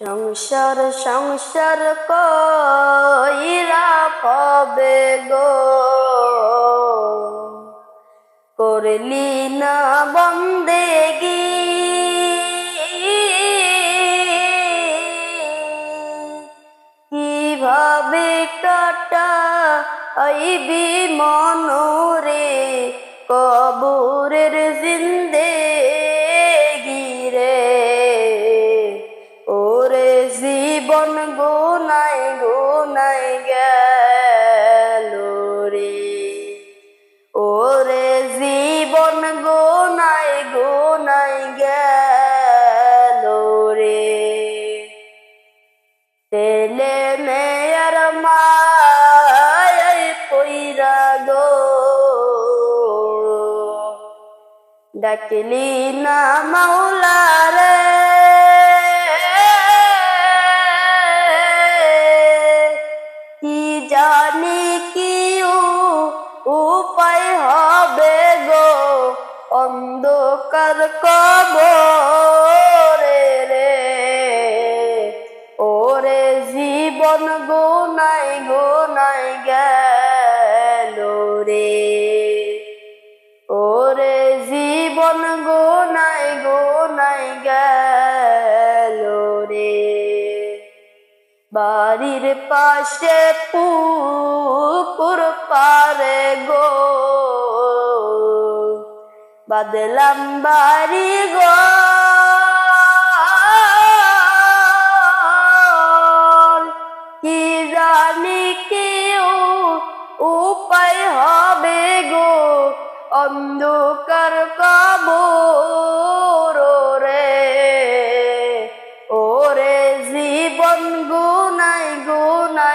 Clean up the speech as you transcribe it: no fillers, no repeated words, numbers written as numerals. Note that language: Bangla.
সংসার সংসার কইরা পাবে গো, করলি না বন্দেগি। কিভাবে কাটাইবি মনরে কবরের জিন্দেগি রে। ওরে জীবন গুনায় গুনায় গেল রে, ওরে জীবন গুনায় গুনায় গেল রে। ছেলে মেয়ের মায় পইরা গো, ডাকলি না মাওলা রে। কি জানি কি উপায় হবে গো, অন্ধকার কবরে রে। ওরে জীবন গুনায় গুনায় গেল রে, ওরে জীবন গুনায় গুনায় গেল রে। বাড়ির পাশে পুকুর পারে গো, বাদলাম বাড়ি গো। কি জানি কি উপায় হবে গো, অন্ধকার কবর রে। ওরে জীবন গুনায় গুনায়